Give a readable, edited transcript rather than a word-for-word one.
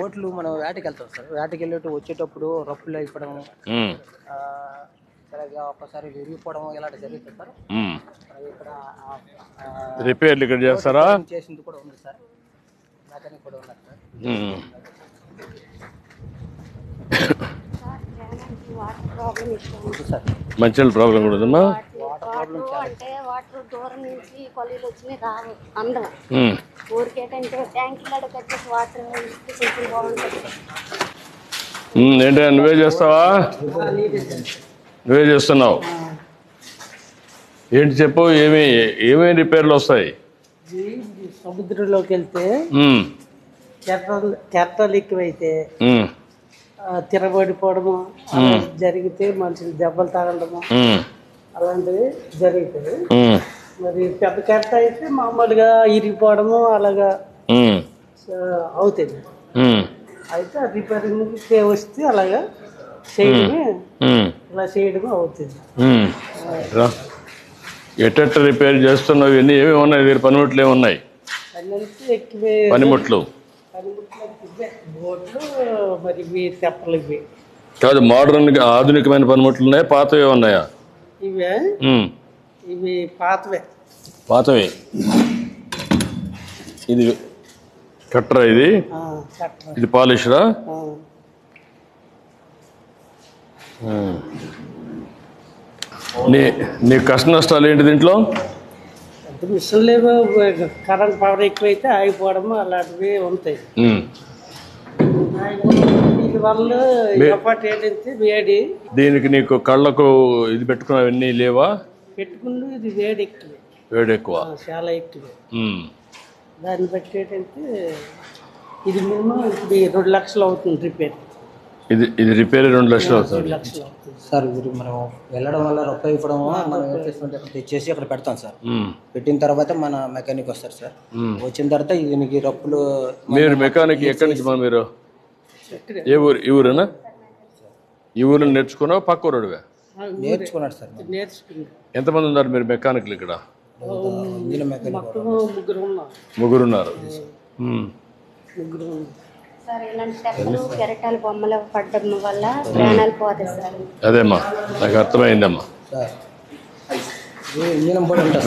ఓట్లు మనం వేటకి వెళ్తాం సార్. వేటకి వెళ్ళేటప్పుడు వచ్చేటప్పుడు రప్పులు అయిపోవడం, సరిగ్గా ఒక్కసారి విరిగిపోవడం ఇలాంటి జరుగుతుంది సార్. ఇక్కడ రిపేర్లు ఇక్కడ చేస్తారా? చేసింది కూడా ఉంది సార్. మెకానిక్ కూడా ఉన్నారు సార్. మంచినీళ్ళ ప్రాబ్లం కూడా ఉందమ్మా. అంటే వాటర్ దూరం నుంచి కొలీలు వచ్చినాయి రావు అందం ఊరికేటంటే ట్యాంకులు కట్టేసి వాటర్ కొంచెం బాగుంటుంది. ఏంటంటే నువ్వే చేస్తావా? నువ్వే చేస్తున్నావు. ఏంటి చెప్పు, ఏమేమి రిపేర్లు వస్తాయి? సముద్రంలోకి వెళ్తే కెరటాలు ఎక్కువైతే తిరబడిపోవడము జరిగితే మనుషులు దెబ్బలు తగలడము అలాంటివి జరుగుతుంది. మరి పెద్ద కెరట అయితే మామూలుగా ఇరిగిపోవడము అలాగా అవుతుంది. అయితే రిపేరింగ్ వస్తే అలాగా చేయడమే ఇలా చేయడమే అవుతుంది. ఎట్ట రిపేర్ చేస్తున్నావు? ఇవన్నీ ఏమేమి ఉన్నాయి? వీరి పనిముట్లు ఏమున్నాయి? పనిముట్లు బోట్లు మరి ఇవి తెప్పలు ఇవి కాదు, మోడర్న్ ఆధునికమైన పనిముట్లు ఉన్నాయా, పాతవే ఉన్నాయా? ఇవే ఇవి పాతవే. పాతవే. ఇది కట్టరా? ఇది పాలిషరా? నీ కష్ట నష్టాలు ఏంటి దీంట్లో? మిషన్ లేవు, కరెంట్ పవర్ ఎక్కువైతే ఆగిపోవడము అలాంటివి ఉంటాయి. దీనివల్ల ఏర్పాటు ఏంటంటే వేడి. దీనికి నీకు కళ్ళకు ఇది పెట్టుకున్నవన్నీ లేవా? పెట్టుకుంటూ ఇది వేడి ఎక్కువ. వేడి ఎక్కువ, చాలా ఎక్కువ. దాన్ని బట్టి ఏంటంటే ఇది మేము ఇది 2 లక్షలు అవుతుంది రిపేర్. ఇది రిపేర్ 2 లక్షలు అవుతుంది సార్. మనం వెళ్ళడం వల్ల రొప్ప ఇవ్వడం మనం తెచ్చేసి అక్కడ పెడతాం సార్. పెట్టిన తర్వాత మన మెకానిక్ వస్తారు సార్. వచ్చిన తర్వాత దీనికి రప్పులు. మీరు మెకానిక్ ఎక్కడి నుంచి? మీరు ఏ ఊరు? ఈ ఊరేనా? ఈ ఊరిలో నేర్చుకున్నావు? పక్క ఊరుడివే? నేర్చుకున్నాడు సార్. ఎంతమంది ఉన్నారు మీరు మెకానిక్లు ఇక్కడ? ముగ్గురు ఉన్నారు. సార్ ఇలాంటి తెప్పలు కెరటాలు బొమ్మలు పడడం వల్ల ప్రాణాలు పోతాయి సార్. అదేమ్మా, నాకు అర్థమైందమ్మా. ఇంజనం కూడా ఉంటుంది.